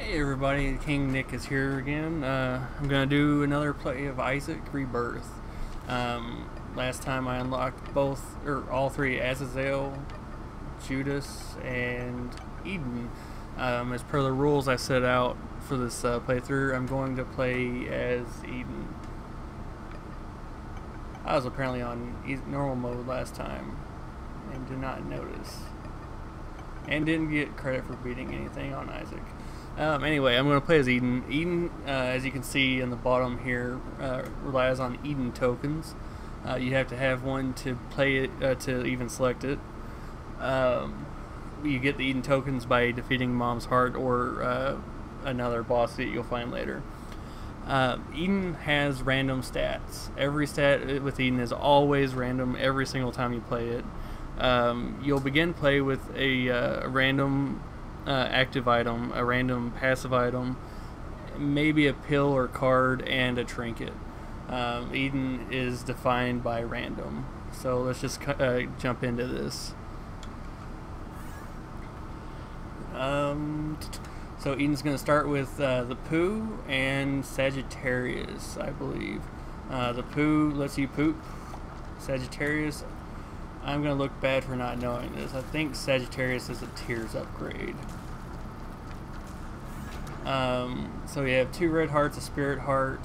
Hey everybody, King Nick is here again. I'm gonna do another play of Isaac Rebirth. Last time I unlocked all three: Azazel, Judas, and Eden. As per the rules I set out for this playthrough, I'm going to play as Eden. I was apparently on normal mode last time and did not notice, and didn't get credit for beating anything on Isaac. Anyway, I'm going to play as Eden. Eden, as you can see in the bottom here, relies on Eden tokens. You have to have one to play it, to even select it. You get the Eden tokens by defeating Mom's Heart or another boss that you'll find later. Eden has random stats. Every stat with Eden is always random every single time you play it. You'll begin play with a random active item, a random passive item, maybe a pill or card, and a trinket. Eden is defined by random. So let's just jump into this. So Eden's going to start with the Pooh and Sagittarius, I believe. The Pooh lets you poop. Sagittarius, I'm going to look bad for not knowing this. I think Sagittarius is a Tears upgrade. So you have 2 red hearts, a spirit heart,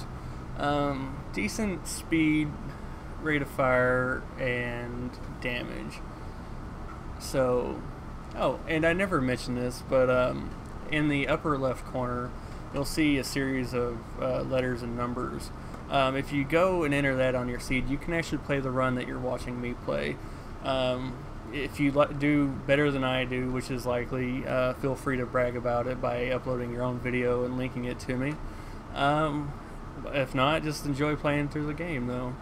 decent speed, rate of fire, and damage. So, oh, and I never mentioned this, but in the upper left corner, you'll see a series of letters and numbers. If you go and enter that on your seed, you can actually play the run that you're watching me play. If you do better than I do, which is likely, feel free to brag about it by uploading your own video and linking it to me. If not, just enjoy playing through the game, though.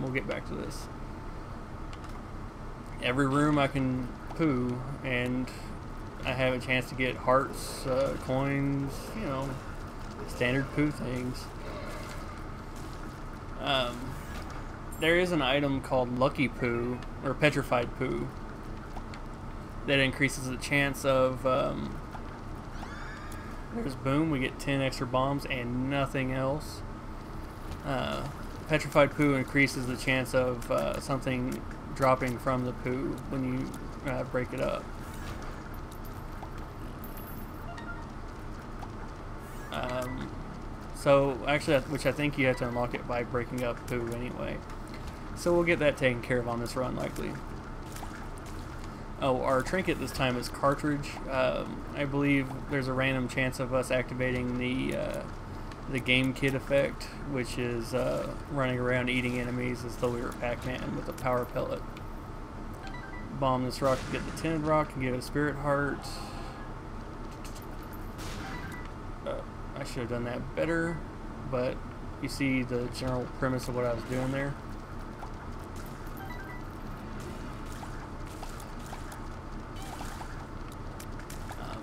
We'll get back to this. Every room I can poo, and I have a chance to get hearts, coins, you know, standard poo things. There is an item called Lucky Poo, or Petrified Poo, that increases the chance of, there's boom, we get 10 extra bombs and nothing else. Petrified Poo increases the chance of something dropping from the poo when you break it up. So actually, which I think you have to unlock it by breaking up poo anyway. So we'll get that taken care of on this run, likely. Oh, our trinket this time is cartridge. I believe there's a random chance of us activating the game kit effect, which is running around eating enemies as though we were Pac-Man with a power pellet. Bomb this rock to get the tinted rock and get a spirit heart. I should have done that better, but you see the general premise of what I was doing there.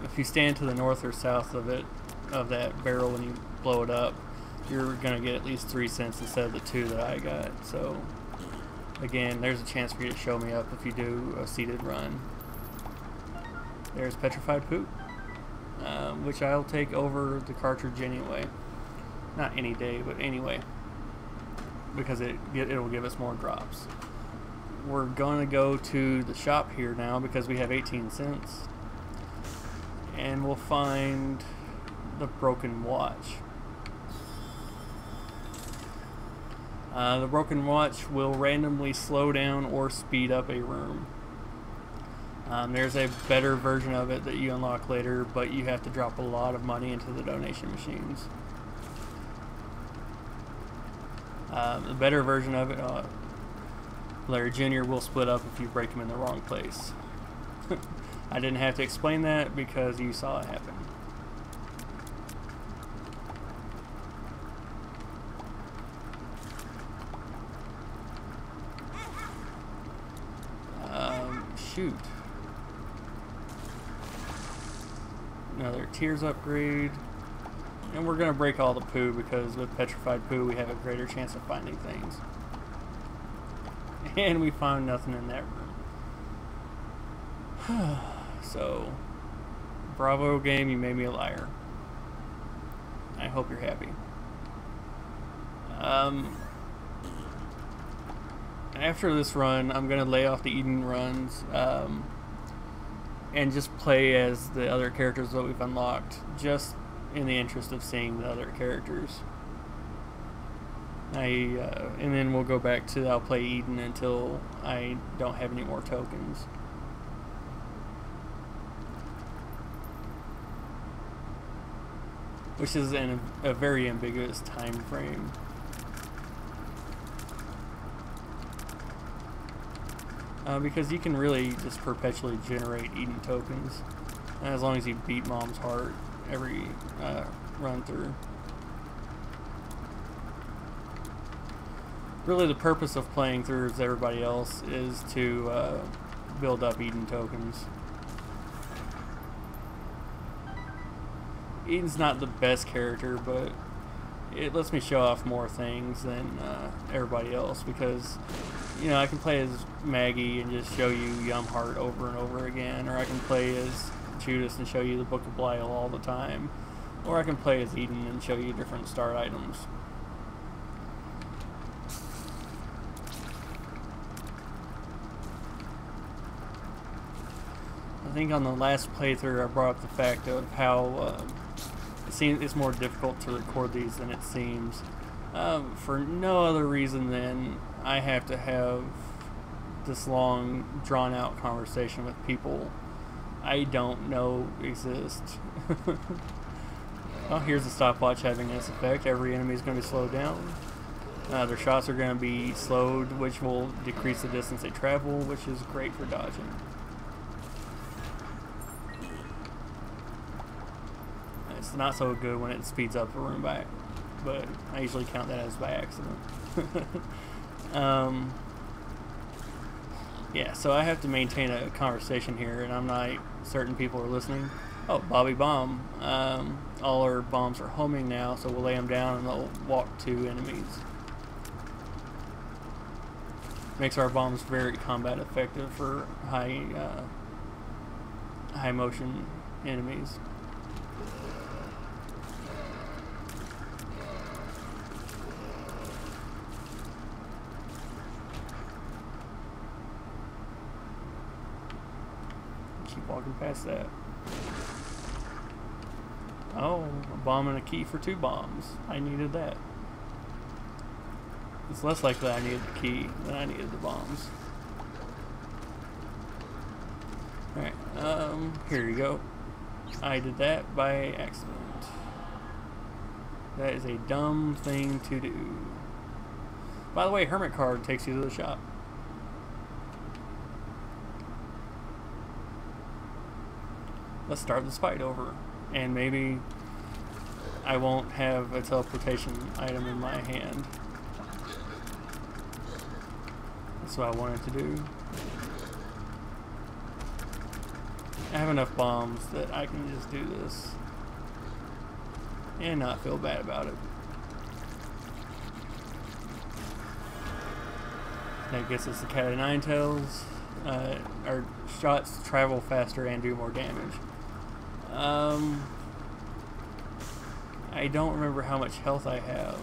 If you stand to the north or south of it, of that barrel when you blow it up, you're gonna get at least 3 cents instead of the 2 that I got. So again, there's a chance for you to show me up if you do a seeded run. There's Petrified Poop, which I'll take over the cartridge anyway. Not any day, but anyway, because it'll give us more drops. We're gonna go to the shop here now because we have 18 cents. And we'll find the broken watch. The broken watch will randomly slow down or speed up a room. There's a better version of it that you unlock later, but you have to drop a lot of money into the donation machines. The better version of it, Larry Jr. will split up if you break him in the wrong place. I didn't have to explain that because you saw it happen. Shoot. Another Tears upgrade. And we're going to break all the poo because with Petrified Poo we have a greater chance of finding things. And we found nothing in that room. So, bravo game, you made me a liar. I hope you're happy. After this run, I'm going to lay off the Eden runs and just play as the other characters that we've unlocked, just in the interest of seeing the other characters. And then we'll go back to I'll play Eden until I don't have any more tokens. Which is in a very ambiguous time frame. Because you can really just perpetually generate Eden tokens, as long as you beat Mom's Heart every run through. Really, the purpose of playing through as everybody else is to build up Eden tokens. Eden's not the best character, but it lets me show off more things than everybody else, because, you know, I can play as Maggie and just show you Yum Heart over and over again, or I can play as Judas and show you the Book of Belial all the time, or I can play as Eden and show you different start items. I think on the last playthrough I brought up the fact of how it's more difficult to record these than it seems, for no other reason than I have to have this long, drawn-out conversation with people I don't know exist. Well, here's the stopwatch having this effect. Every enemy is going to be slowed down. Their shots are going to be slowed, which will decrease the distance they travel, which is great for dodging. It's not so good when it speeds up a room back, but I usually count that as by accident. Yeah, so I have to maintain a conversation here, and I'm not certain people are listening. Oh, Bobby Bomb. All our bombs are homing now, so we'll lay them down and they'll walk to enemies. Makes our bombs very combat effective for high motion enemies. Keep walking past that. Oh, a bomb and a key for 2 bombs. I needed that. It's less likely I needed the key than I needed the bombs. Alright, here you go. I did that by accident. That is a dumb thing to do. By the way, Hermit card takes you to the shop. Let's start this fight over. And maybe I won't have a teleportation item in my hand. That's what I wanted to do. I have enough bombs that I can just do this and not feel bad about it. That gets us the Cat of Nine Tails. Our shots travel faster and do more damage. I don't remember how much health I have,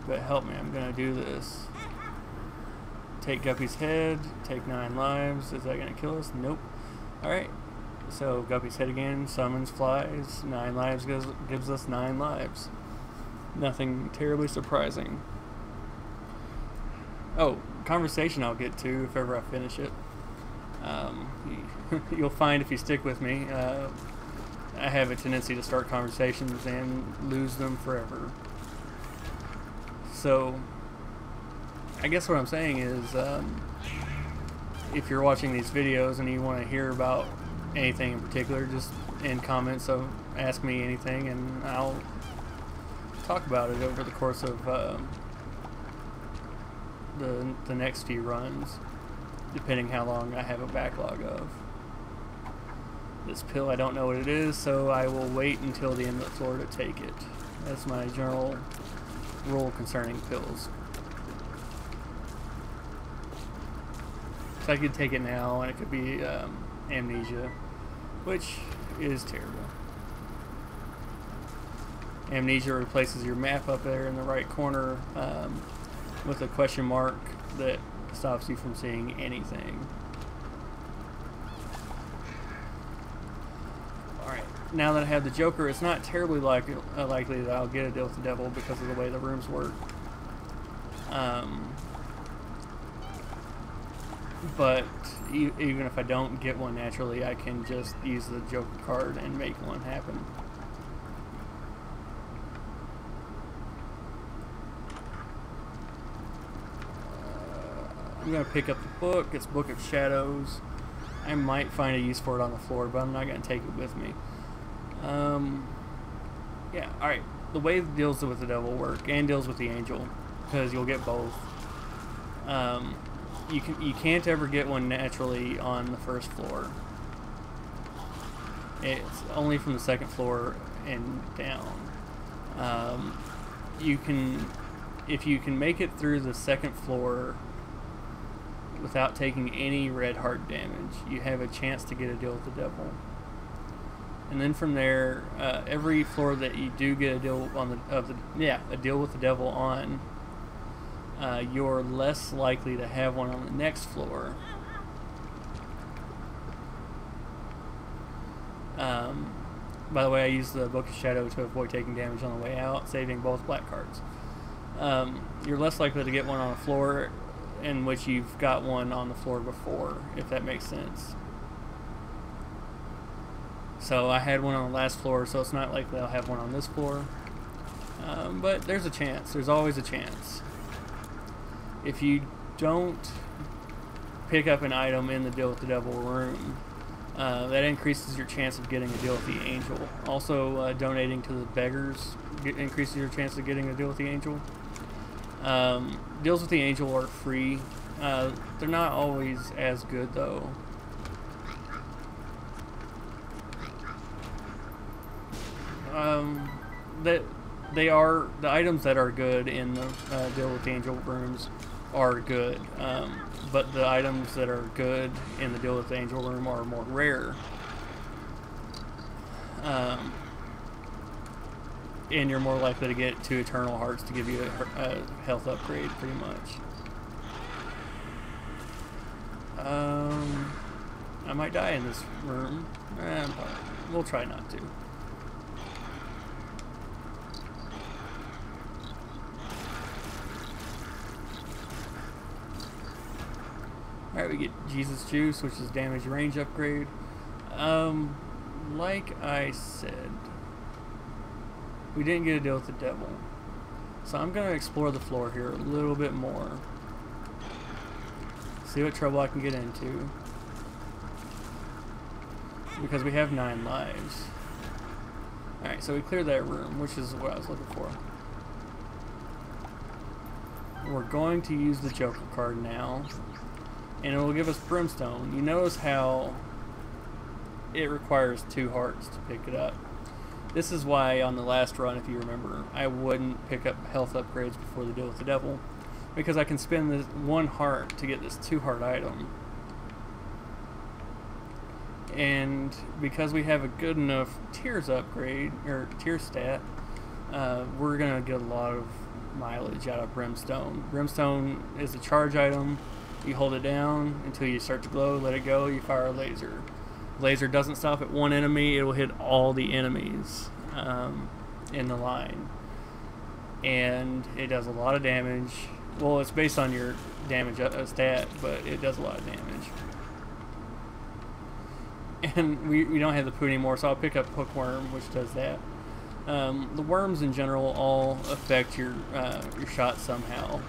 but help me, I'm gonna do this. Take Guppy's head, take 9 lives. Is that gonna kill us? Nope. Alright, so Guppy's head again, summons, flies, 9 lives gives us 9 lives. Nothing terribly surprising. Oh, conversation I'll get to if ever I finish it. You'll find if you stick with me, I have a tendency to start conversations and lose them forever. So, I guess what I'm saying is, if you're watching these videos and you want to hear about anything in particular, just in comments, so ask me anything and I'll talk about it over the course of the next few runs, depending how long I have a backlog of. This pill, I don't know what it is, so I will wait until the end of the floor to take it. That's my general rule concerning pills. So I could take it now, and it could be amnesia, which is terrible. Amnesia replaces your map up there in the right corner with a question mark that stops you from seeing anything. Alright, now that I have the Joker, it's not terribly likely that I'll get a deal with the devil because of the way the rooms work. But even if I don't get one naturally, I can just use the Joker card and make one happen. I'm going to pick up the book. It's Book of Shadows. I might find a use for it on the floor, but I'm not going to take it with me. Yeah, alright. The way the deals with the devil work, and deals with the angel, because you'll get both. You can't ever get one naturally on the first floor. It's only from the second floor and down. If you can make it through the second floor without taking any red heart damage, you have a chance to get a deal with the devil. And then from there, every floor that you do get a deal on a deal with the devil on, you're less likely to have one on the next floor. By the way, I use the Book of Shadow to avoid taking damage on the way out, saving both black cards. You're less likely to get one on a floor in which you've got one on the floor before, if that makes sense. So I had one on the last floor, so it's not likely I'll have one on this floor. But there's a chance. There's always a chance. If you don't pick up an item in the Deal with the Devil room, that increases your chance of getting a deal with the angel. Also, donating to the beggars increases your chance of getting a deal with the angel. Deals with the angel are free. They're not always as good, though. They are the items that are good in the Deal with the Angel rooms are good, but the items that are good in the Deal with the Angel room are more rare. And you're more likely to get 2 Eternal Hearts to give you a health upgrade, pretty much. I might die in this room. We'll try not to. Alright, we get Jesus Juice, which is damage range upgrade. Like I said, we didn't get a deal with the devil. So I'm going to explore the floor here a little bit more. See what trouble I can get into. Because we have 9 lives. Alright, so we cleared that room, which is what I was looking for. We're going to use the Joker card now. And it will give us Brimstone. You notice how it requires 2 hearts to pick it up. This is why on the last run, if you remember, I wouldn't pick up health upgrades before the Deal with the Devil, because I can spend this 1 heart to get this 2 heart item. And because we have a good enough tiers upgrade, or tier stat, we're going to get a lot of mileage out of Brimstone. Brimstone is a charge item. You hold it down until you start to glow, let it go, you fire a laser. Laser doesn't stop at one enemy, it will hit all the enemies in the line. And it does a lot of damage. Well, it's based on your damage stat, but it does a lot of damage. And we don't have the poo anymore, so I'll pick up Hookworm, which does that. The worms in general all affect your shot somehow.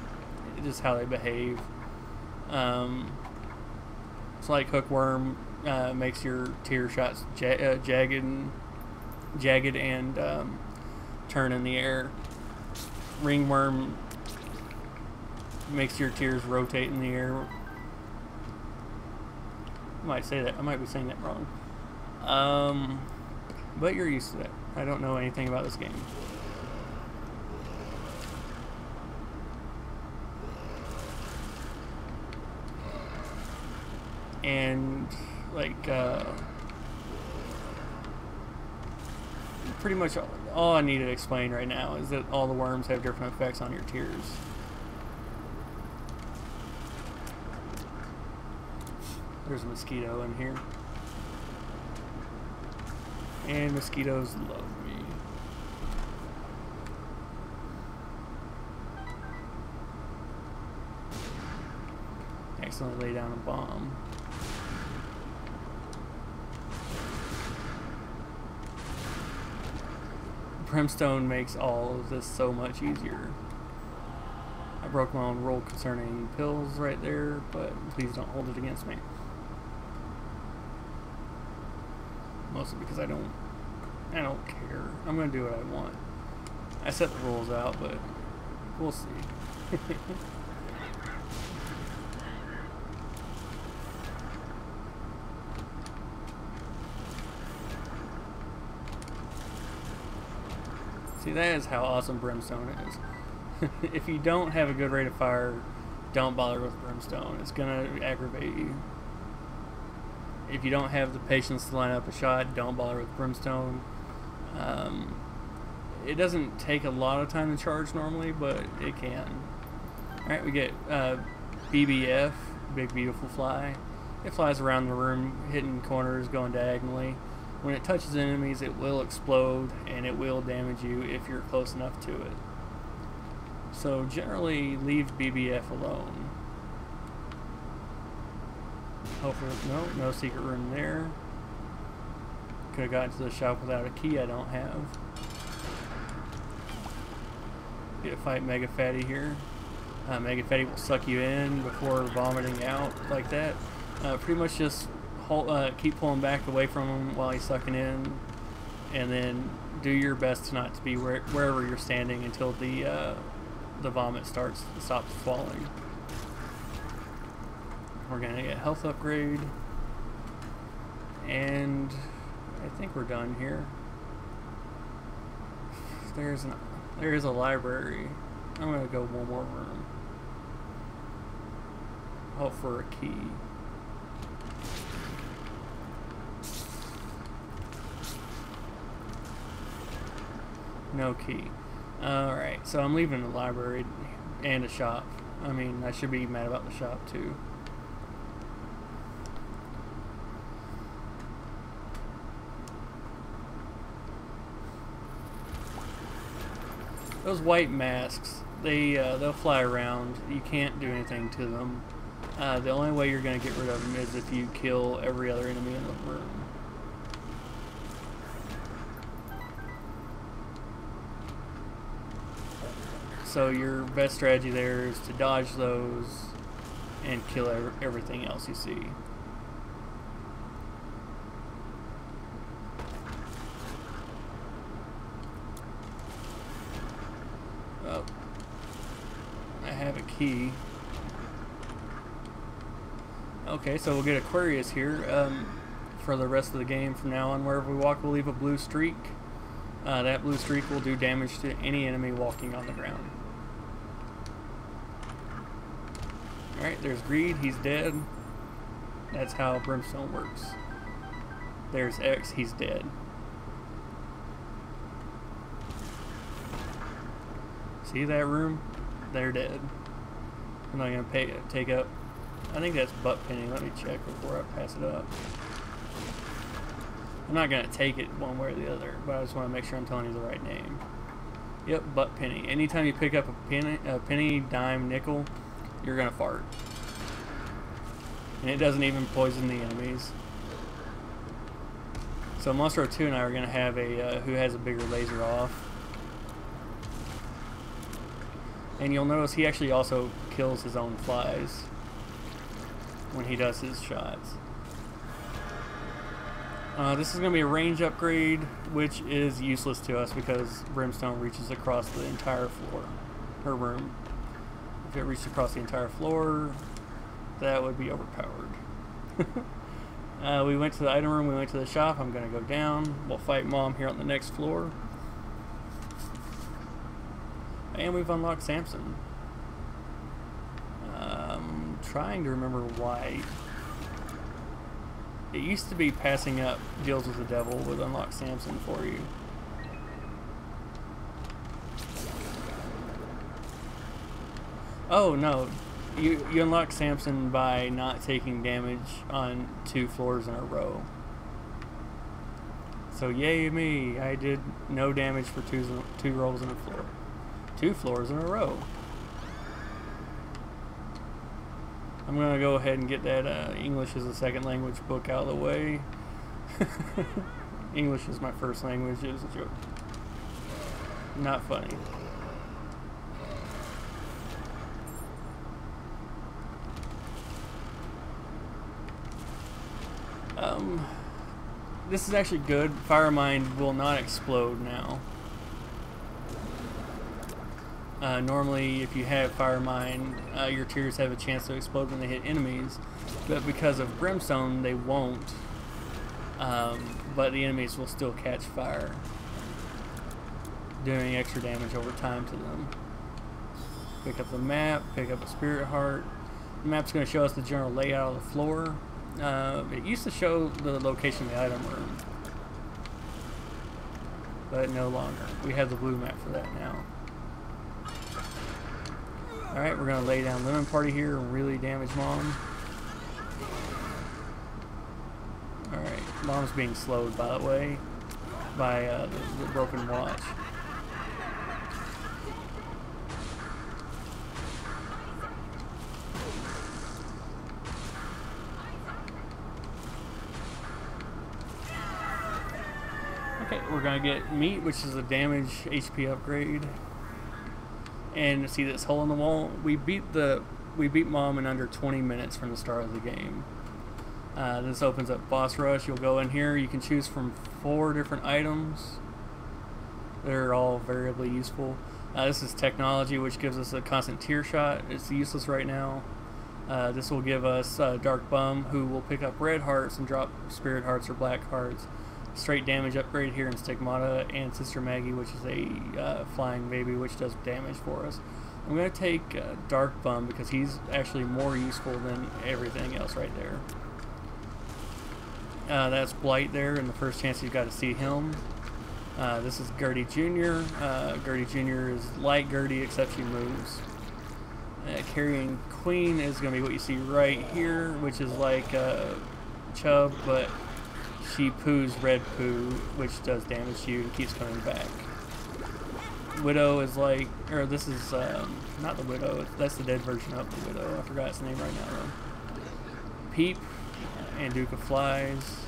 It's just how they behave. It's like Hookworm makes your tier shots jagged and turn in the air. Ringworm makes your tiers rotate in the air. I might say that. I might be saying that wrong. But you're used to that. I don't know anything about this game. And like pretty much all I need to explain right now is that all the worms have different effects on your tiers. There's a mosquito in here. And mosquitoes love me. Accidentally lay down a bomb. Brimstone makes all of this so much easier. I broke my own rule concerning pills right there, but please don't hold it against me. Mostly because I don't care. I'm gonna do what I want. I set the rules out, but we'll see. See, that is how awesome Brimstone is. If you don't have a good rate of fire, don't bother with Brimstone. It's gonna aggravate you. If you don't have the patience to line up a shot, don't bother with Brimstone. It doesn't take a lot of time to charge normally, but it can. Alright, we get BBF, Big Beautiful Fly. It flies around the room, hitting corners, going diagonally. When it touches enemies, it will explode, and it will damage you if you're close enough to it. So generally, leave BBF alone. Hopefully, no secret room there. Could have gotten to the shop without a key I don't have. Get to fight Mega Fatty here. Mega Fatty will suck you in before vomiting out like that. Pretty much just keep pulling back away from him while he's sucking in, and then do your best not to be wherever you're standing until the vomit stops falling. We're gonna get health upgrade, and I think we're done here. There is a library. I'm gonna go one more room. Hope for a key. No key. Alright, so I'm leaving the library and a shop. I mean, I should be mad about the shop too. Those white masks, they'll fly around. You can't do anything to them. The only way you're going to get rid of them is if you kill every other enemy in the room. So your best strategy there is to dodge those and kill everything else you see. Oh, I have a key. Okay, so we'll get Aquarius here. For the rest of the game from now on, wherever we walk, we'll leave a blue streak. That blue streak will do damage to any enemy walking on the ground. Alright, there's Greed, he's dead. That's how Brimstone works. There's X, he's dead. See that room? They're dead. I'm not gonna take up. I think that's butt pinning. Let me check before I pass it up. I'm not gonna take it one way or the other, but I just want to make sure I'm telling you the right name. Yep, butt penny. Anytime you pick up a penny, dime, nickel, you're gonna fart. And it doesn't even poison the enemies. So Monstro 2 and I are gonna have a who has a bigger laser off. And you'll notice he actually also kills his own flies when he does his shots. This is going to be a range upgrade, which is useless to us because Brimstone reaches across the entire floor, or room. If it reached across the entire floor, that would be overpowered. We went to the item room, we went to the shop. I'm going to go down. We'll fight Mom here on the next floor. And we've unlocked Samson. Trying to remember why. It used to be passing up Deals with the Devil would unlock Samson for you. Oh no, you unlock Samson by not taking damage on 2 floors in a row. So yay me, I did no damage for two rolls in a floor. 2 floors in a row. I'm gonna go ahead and get that English as a second language book out of the way. English is my first language, it was a joke. Not funny. This is actually good. Fire Mine will not explode now. Normally, if you have Fire Mine, your tears have a chance to explode when they hit enemies, but because of Brimstone, they won't. But the enemies will still catch fire, doing extra damage over time to them. Pick up the map, pick up a Spirit Heart. The map's going to show us the general layout of the floor. It used to show the location of the item room, but no longer. We have the blue map for that now. Alright, we're going to lay down Lemon Party here and really damage Mom. Alright, Mom's being slowed, by the way, by the broken watch. Okay, we're going to get Meat, which is a damage HP upgrade. And see this hole in the wall? We beat Mom in under 20 minutes from the start of the game. This opens up Boss Rush. You'll go in here. You can choose from 4 different items. They're all variably useful. This is Technology, which gives us a constant tear shot. It's useless right now. This will give us Dark Bum, who will pick up red hearts and drop spirit hearts or black hearts. Straight damage upgrade here in Stigmata, and Sister Maggie, which is a flying baby, which does damage for us. I'm going to take Dark Bum because he's actually more useful than everything else right there. That's Blight there, and the first chance you've got to see him. This is Gertie Jr. Gertie Jr. is like Gertie, except she moves. Carrying Queen is going to be what you see right here, which is like Chubb, but she poos red poo, which does damage to you and keeps coming back. Widow is like, or this is not the Widow, that's the dead version of the Widow. I forgot its name right now though. Peep and Duke of Flies.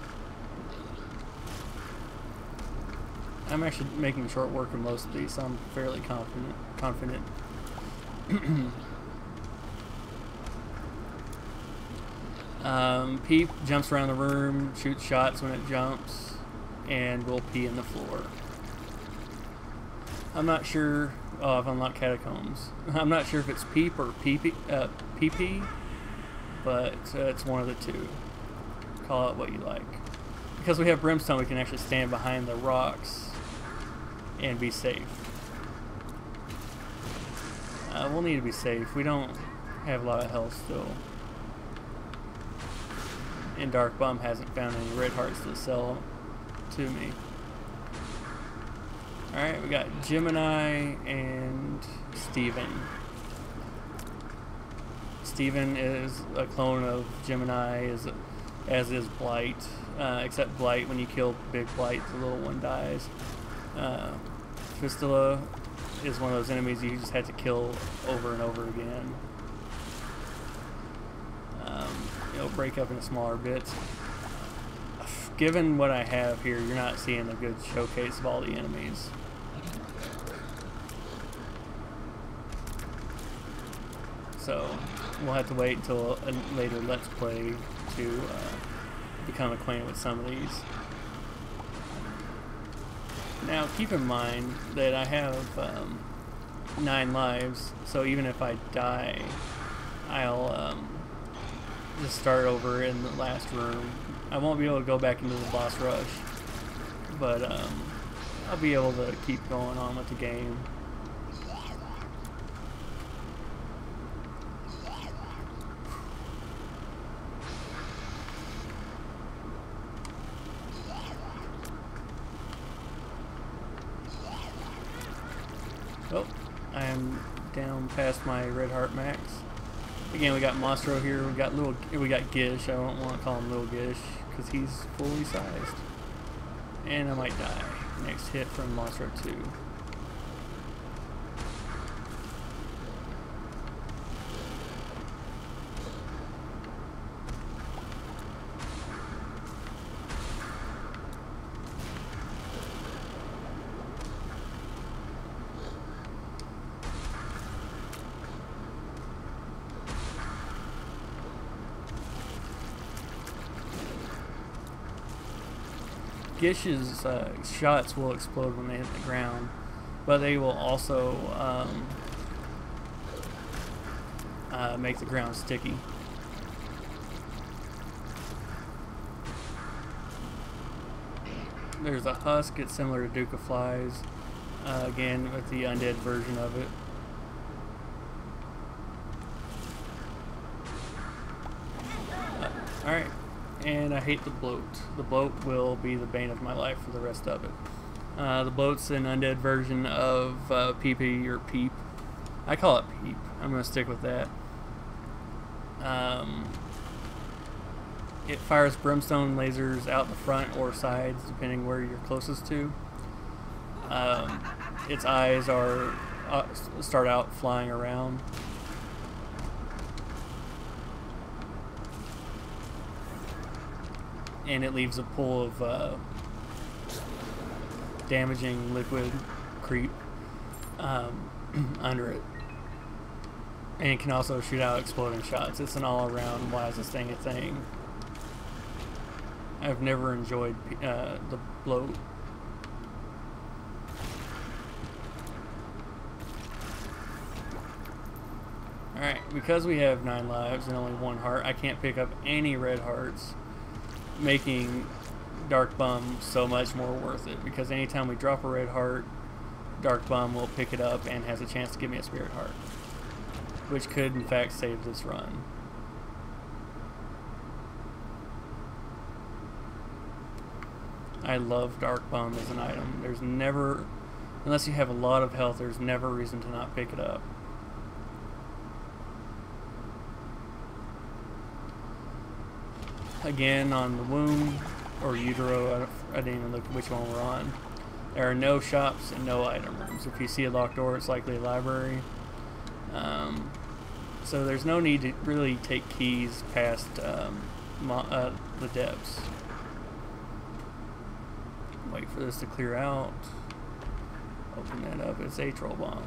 I'm actually making short work of most of these, so I'm fairly confident. Peep jumps around the room, shoots shots when it jumps, and will pee in the floor. I'm not sure. Oh, I've unlocked Catacombs. I'm not sure if it's Peep or PP, but it's one of the two. Call it what you like. Because we have Brimstone, we can actually stand behind the rocks and be safe. We'll need to be safe. We don't have a lot of health still. And Dark Bum hasn't found any red hearts to sell to me. Alright, we got Gemini and Steven. Steven is a clone of Gemini, as is Blight. Except Blight, when you kill Big Blight, the little one dies. Fistula is one of those enemies you just have to kill over and over again. It'll break up into smaller bits. Given what I have here, you're not seeing a good showcase of all the enemies. So we'll have to wait until a later Let's Play to become acquainted with some of these. Now keep in mind that I have 9 lives, so even if I die, I'll just start over in the last room. I won't be able to go back into the boss rush, but I'll be able to keep going on with the game. Oh, I am down past my red heart max. Again, we got Monstro here. We got Gish. I don't want to call him Little Gish because he's fully sized. And I might die. Next hit from Monstro 2. Gish's shots will explode when they hit the ground, but they will also make the ground sticky. There's a Husk. It's similar to Duke of Flies, again with the undead version of it. Alright. And I hate the bloat. The bloat will be the bane of my life for the rest of it. The bloat's an undead version of PP or Peep. I call it Peep. I'm going to stick with that. It fires brimstone lasers out the front or sides, depending where you're closest to. Its eyes are start out flying around. And it leaves a pool of damaging liquid creep under it. And it can also shoot out exploding shots. It's an all-around wisest thing a thing. I've never enjoyed the bloat. Alright, because we have 9 lives and only 1 heart, I can't pick up any red hearts, making Dark Bum so much more worth it, because anytime we drop a red heart, Dark Bum will pick it up and has a chance to give me a spirit heart, which could in fact save this run. I love Dark Bum as an item. There's never, unless you have a lot of health, there's never a reason to not pick it up. Again, on the womb or utero, I didn't even look which one we're on. There are no shops and no item rooms. If you see a locked door, it's likely a library. So there's no need to really take keys past the depths. Wait for this to clear out. Open that up. It's a troll bomb.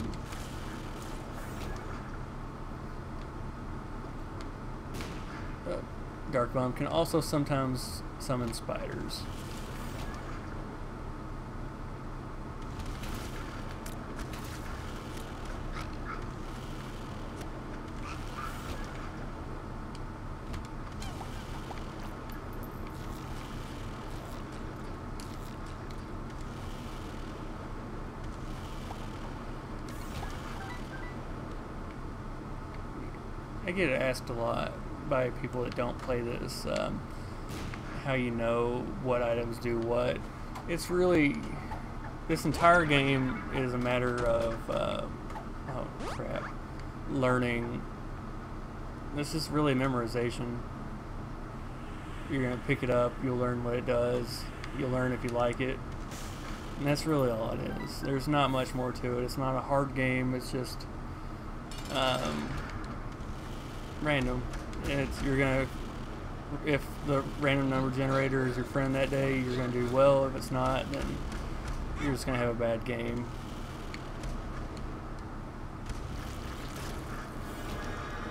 Dark Bomb can also sometimes summon spiders. I get asked a lot by people that don't play this, how you know what items do what. It's really, this entire game is a matter of, oh crap, learning. This is really memorization. You're going to pick it up, you'll learn what it does, you'll learn if you like it, and that's really all it is. There's not much more to it. It's not a hard game, it's just random. You're gonna, if the random number generator is your friend that day, you're gonna do well. If it's not, then you're just gonna have a bad game.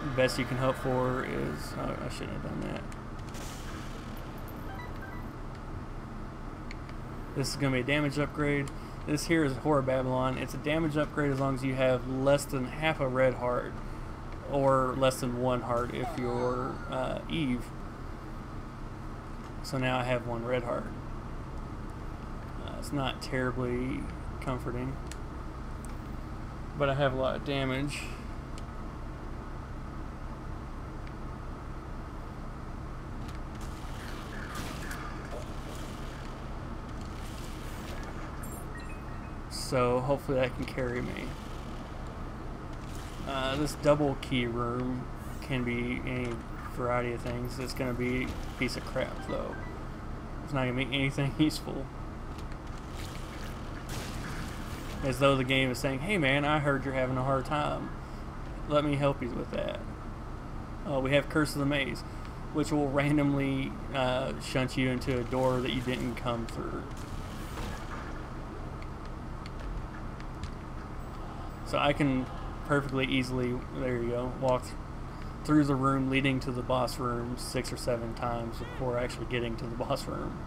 The best you can hope for is, oh, I shouldn't have done that. This is gonna be a damage upgrade. This here is Horror Babylon. It's a damage upgrade as long as you have less than half a red heart, or less than 1 heart if you're Eve. So now I have 1 red heart. It's not terribly comforting, but I have a lot of damage. So hopefully that can carry me. This double key room can be any variety of things. It's going to be a piece of crap, though. It's not going to be anything useful. As though the game is saying, hey man, I heard you're having a hard time. Let me help you with that. We have Curse of the Maze, which will randomly shunt you into a door that you didn't come through. So I can perfectly easily, there you go, walk through the room leading to the boss room 6 or 7 times before actually getting to the boss room.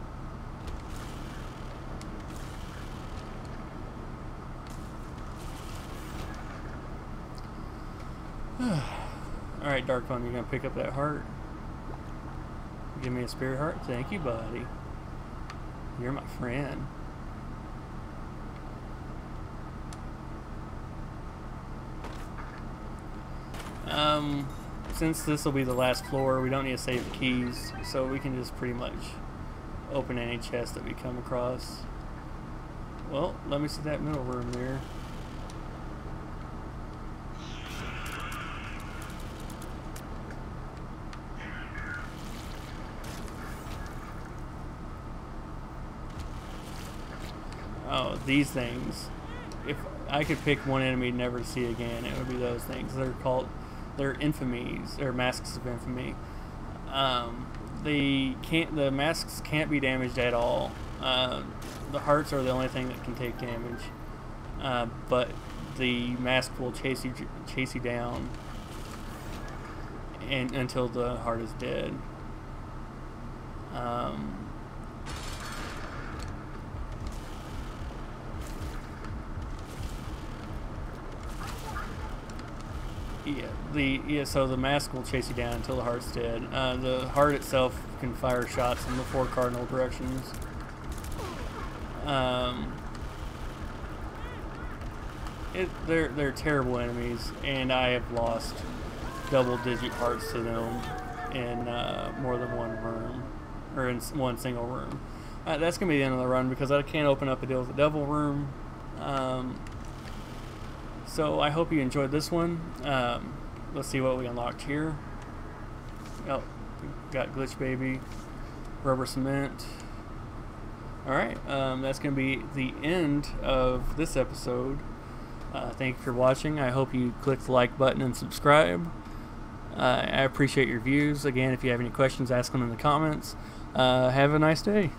Alright, Dark One, you're going to pick up that heart. Give me a spirit heart? Thank you, buddy. You're my friend. Since this will be the last floor, we don't need to save the keys, so we can just pretty much open any chest that we come across. Well, let me see that middle room there. Oh, these things. If I could pick one enemy never to see again, it would be those things. They're infamies, or masks of infamy. The masks can't be damaged at all. The hearts are the only thing that can take damage. But the mask will chase you down until the heart is dead. So the mask will chase you down until the heart's dead. The heart itself can fire shots in the 4 cardinal directions. They're terrible enemies, and I have lost double-digit hearts to them in more than one room, or in one single room. That's gonna be the end of the run because I can't open up a deal with the devil room. So I hope you enjoyed this one. Let's see what we unlocked here. Oh, we got Glitch Baby, Rubber Cement. Alright, that's going to be the end of this episode. Thank you for watching. I hope you click the like button and subscribe. I appreciate your views. Again, if you have any questions, ask them in the comments. Have a nice day.